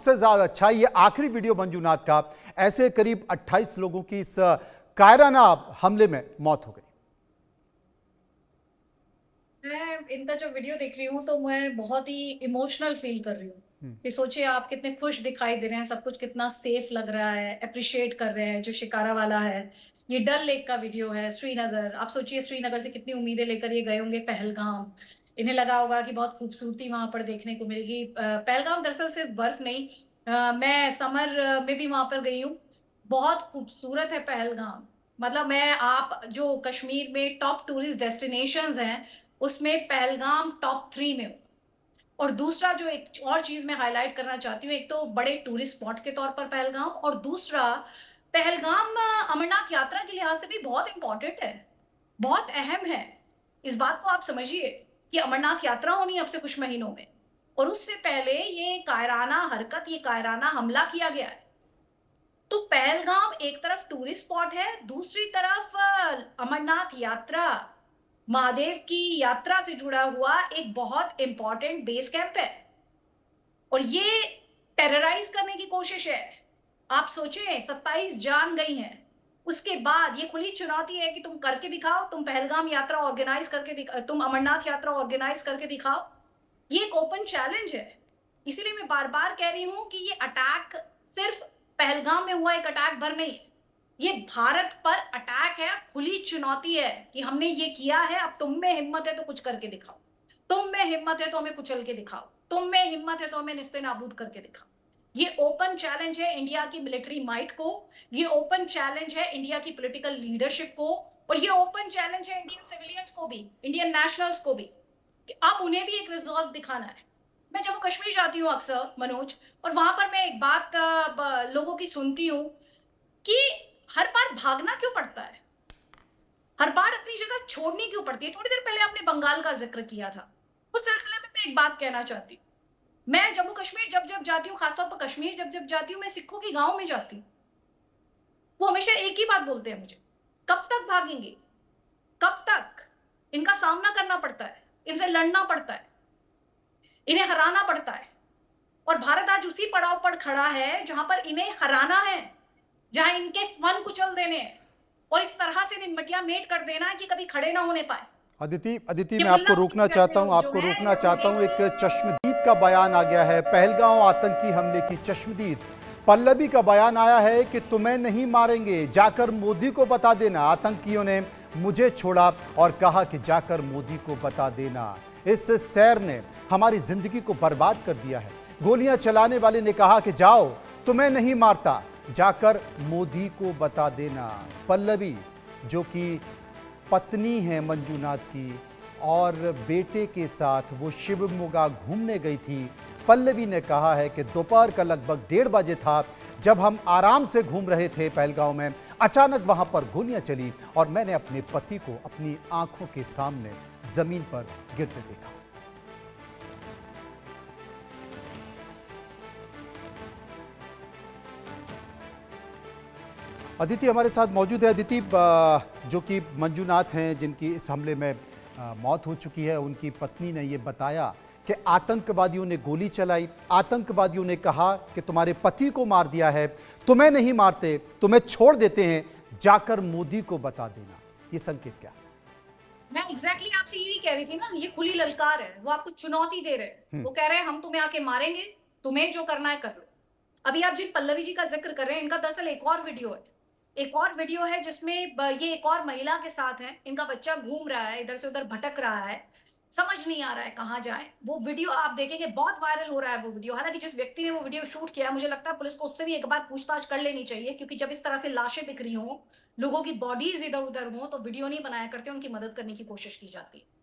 उससे ज्यादा अच्छा ये आखिरी वीडियो मंजूनाथ का। ऐसे करीब 28 लोगों की इस कायराना हमले में मौत हो गई। मैं इनका जो वीडियो देख रही हूँ तो मैं बहुत ही इमोशनल फील कर रही हूँ कि सोचिए आप कितने खुश दिखाई दे रहे हैं, सब कुछ कितना सेफ लग रहा है, अप्रिशिएट कर रहे हैं। जो शिकारा वाला है, ये डल लेक का वीडियो है, श्रीनगर। आप सोचिए श्रीनगर से कितनी उम्मीदें लेकर ये गए होंगे पहलगाम। इन्हें लगा होगा कि बहुत खूबसूरती वहां पर देखने को मिलेगी। पहलगाम दरअसल सिर्फ बर्फ नहीं, मैं समर में भी वहां पर गई हूँ। बहुत खूबसूरत है पहलगाम। मतलब मैं, आप जो कश्मीर में टॉप टूरिस्ट डेस्टिनेशंस हैं उसमें पहलगाम टॉप 3 में हो। और दूसरा जो एक और चीज मैं हाईलाइट करना चाहती हूँ, एक तो बड़े टूरिस्ट स्पॉट के तौर पर पहलगाम, और दूसरा पहलगाम अमरनाथ यात्रा के लिहाज से भी बहुत इंपॉर्टेंट है, बहुत अहम है। इस बात को आप समझिए कि अमरनाथ यात्रा होनी है अब से कुछ महीनों में, और उससे पहले ये कायराना हरकत, ये कायराना हमला किया गया है। तो पहलगाम एक तरफ टूरिस्ट स्पॉट है, दूसरी तरफ अमरनाथ यात्रा, महादेव की यात्रा से जुड़ा हुआ एक बहुत इंपॉर्टेंट बेस कैंप है। और ये टेरराइज करने की कोशिश है। आप सोचें 27 जान गई हैं, उसके बाद ये खुली चुनौती है कि तुम करके दिखाओ, तुम पहलगाम यात्रा ऑर्गेनाइज करके तुम अमरनाथ यात्रा ऑर्गेनाइज करके दिखाओ। ये एक ओपन चैलेंज है। इसीलिए मैं बार बार कह रही हूं कि ये अटैक सिर्फ पहलगाम में हुआ एक अटैक भर नहीं है, ये भारत पर अटैक है, खुली चुनौती है कि हमने ये किया है, अब तुम में हिम्मत है तो कुछ करके दिखाओ। तुम में हिम्मत है तो हमें कुचल के दिखाओ, तुम में हिम्मत है तो हमें निस्ते नाबूद करके दिखाओ। ये ओपन चैलेंज है इंडिया की मिलिट्री माइट को, ये ओपन चैलेंज है इंडिया की पॉलिटिकल लीडरशिप को, और ये ओपन चैलेंज है इंडियन सिविलियंस को भी, इंडियन नेशनल्स को भी, कि अब उन्हें भी एक रिजॉल्व दिखाना है। मैं जम्मू कश्मीर जाती हूँ अक्सर मनोज, और वहां पर मैं एक बात लोगों की सुनती हूँ कि हर बार भागना क्यों पड़ता है, हर बार अपनी जगह छोड़नी क्यों पड़ती है। थोड़ी देर पहले आपने बंगाल का जिक्र किया था, उस सिलसिले में मैं एक बात कहना चाहती हूँ। मैं जम्मू कश्मीर जब जब जाती हूँ, खासतौर पर कश्मीर जब जब जाती हूँ, मैं सिखों के गांव में जाती हूँ। वो हमेशा एक ही बात बोलते हैं मुझे, कब तक भागेंगे, कब तक। इनका सामना करना पड़ता है, इनसे लड़ना पड़ता है, इन्हें हराना पड़ता है। और भारत आज उसी पड़ाव पर खड़ा है जहां पर इन्हें हराना है, जहां इनके फन कुचल देने हैं, और इस तरह से इन्हें मटिया मेट कर देना है कि कभी खड़े ना होने पाए। अदिति अदिति ये मैं मुल्ला आपको मुल्क रोकना जैसे चाहता हूं, लोग जो आपको हैं, रोकना ये चाहता हूं। उन्हें एक चश्मदीद का बयान आ गया है, पहलगांव आतंकी हमले की चश्मदीद। पल्लवी का बयान आया है कि तुम्हें नहीं मारेंगे, जाकर मोदी को बता देना। आतंकियों ने मुझे छोड़ा और कहा कि जाकर मोदी को बता देना। इस सैर ने हमारी जिंदगी को बर्बाद कर दिया है। गोलियां चलाने वाले ने कहा कि जाओ, तुम्हें नहीं मारता, जाकर मोदी को बता देना। पल्लवी जो कि पत्नी है मंजूनाथ की और बेटे के साथ वो शिवमोगा घूमने गई थी। पल्लवी ने कहा है कि दोपहर का लगभग 1:30 बजे था जब हम आराम से घूम रहे थे पहलगांव में, अचानक वहां पर गोलियां चली और मैंने अपने पति को अपनी आंखों के सामने जमीन पर गिरते देखा। अदिति हमारे साथ मौजूद है। अदिति, जो कि मंजूनाथ हैं जिनकी इस हमले में मौत हो चुकी है, उनकी पत्नी ने ये बताया कि आतंकवादियों ने गोली चलाई, आतंकवादियों ने कहा कि तुम्हारे पति को मार दिया है, तुम्हें नहीं मारते, तुम्हें छोड़ देते हैं, जाकर मोदी को बता देना। ये संकेत क्या? मैं एग्जैक्टली आपसे यही कह रही थी ना, ये खुली ललकार है, वो आपको चुनौती दे रहे हैं। वो कह रहे हैं हम तुम्हें आके मारेंगे, तुम्हें जो करना है कर लो। अभी आप जिन पल्लवी जी का जिक्र कर रहे हैं, इनका दरअसल एक और वीडियो है, एक और वीडियो है जिसमें ये एक और महिला के साथ है, इनका बच्चा घूम रहा है, इधर से उधर भटक रहा है, समझ नहीं आ रहा है कहाँ जाए। वो वीडियो आप देखेंगे, बहुत वायरल हो रहा है वो वीडियो। हालांकि जिस व्यक्ति ने वो वीडियो शूट किया, मुझे लगता है पुलिस को उससे भी एक बार पूछताछ कर लेनी चाहिए, क्योंकि जब इस तरह से लाशें बिखरी हों, लोगों की बॉडीज इधर उधर हों, तो वीडियो नहीं बनाया करते, उनकी मदद करने की कोशिश की जाती है।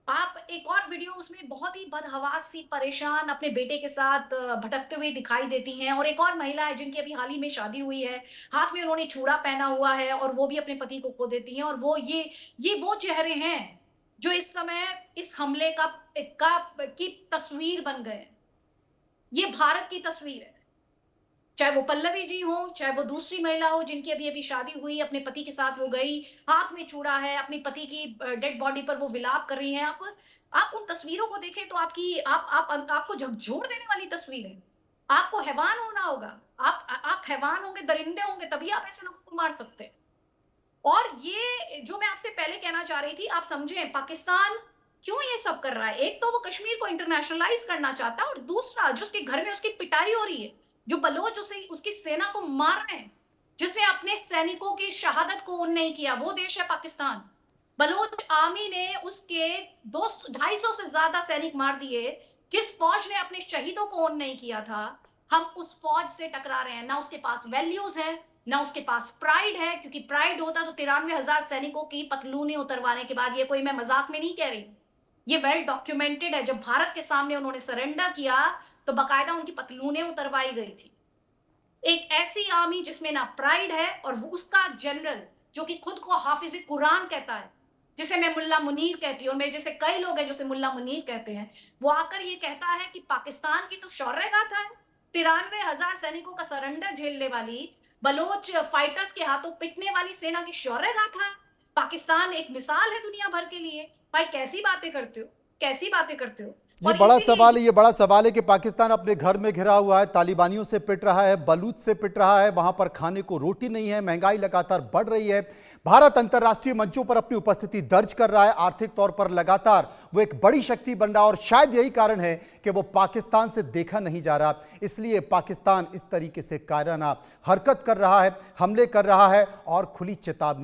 आप एक और वीडियो, उसमें बहुत ही बदहवास सी परेशान अपने बेटे के साथ भटकते हुए दिखाई देती हैं, और एक और महिला है जिनकी अभी हाल ही में शादी हुई है, हाथ में उन्होंने चूड़ा पहना हुआ है, और वो भी अपने पति को खो देती हैं। और वो ये वो चेहरे हैं जो इस समय इस हमले की तस्वीर बन गए हैं। ये भारत की तस्वीर है, चाहे वो पल्लवी जी हो, चाहे वो दूसरी महिला हो जिनकी अभी अभी शादी हुई, अपने पति के साथ वो गई, हाथ में चूड़ा है, अपनी पति की डेड बॉडी पर वो विलाप कर रही हैं। आप उन तस्वीरों को देखें तो आपको झकझोर देने वाली तस्वीर है। आपको हैवान होना होगा। आप हैवान होंगे, दरिंदे होंगे, तभी आप ऐसे लोगों को मार सकते हैं। और ये जो मैं आपसे पहले कहना चाह रही थी, आप समझें पाकिस्तान क्यों ये सब कर रहा है। एक तो वो कश्मीर को इंटरनेशनलाइज करना चाहता है, और दूसरा जो उसके घर में उसकी पिटाई हो रही है, जो बलोच उसे उसकी सेना को मार रहे हैं, जिसने अपने सैनिकों की शहादत को ऑन नहीं किया, वो देश है पाकिस्तान। बलोच आर्मी ने उसके 250 से ज्यादा सैनिक मार दिए। जिस फौज ने अपने शहीदों को ऑन नहीं किया था, हम उस फौज से टकरा रहे हैं। ना उसके पास वैल्यूज है, ना उसके पास प्राइड है, क्योंकि प्राइड होता तो 93,000 सैनिकों की पतलूनें उतरवाने के बाद, ये कोई मैं मजाक में नहीं कह रही, ये वेल डॉक्यूमेंटेड है। जब भारत के सामने उन्होंने सरेंडर किया तो बाकायदा उनकी पतलूनें उतरवाई गई थी। एक ऐसी आर्मी जिसमें ना प्राइड है, और वो उसका जनरल जो कि खुद को हाफिज कुरान कहता है, जिसे मैं मुल्ला मुनीर कहती हूँ, और मेरे जैसे कई लोग हैं जिसे मुल्ला मुनीर कहते हैं, वो आकर ये कहता है कि पाकिस्तान की तो शौर्य गाथा है। 93,000 सैनिकों का सरेंडर झेलने वाली, बलोच फाइटर्स के हाथों पिटने वाली सेना की शौर्य गाथा है। पाकिस्तान एक मिसाल है दुनिया भर के लिए। भाई कैसी बातें करते हो, कैसी बातें करते हो। ये और बड़ा इसीलिए सवाल है, ये बड़ा सवाल है कि पाकिस्तान अपने घर में घिरा हुआ है, तालिबानियों से पिट रहा है, बलूच से पिट रहा है, वहां पर खाने को रोटी नहीं है, महंगाई लगातार बढ़ रही है। भारत अंतर्राष्ट्रीय मंचों पर अपनी उपस्थिति दर्ज कर रहा है, आर्थिक तौर पर लगातार वो एक बड़ी शक्ति बन रहा है, और शायद यही कारण है कि वो पाकिस्तान से देखा नहीं जा रहा। इसलिए पाकिस्तान इस तरीके से कायराना हरकत कर रहा है, हमले कर रहा है और खुली चेतावनी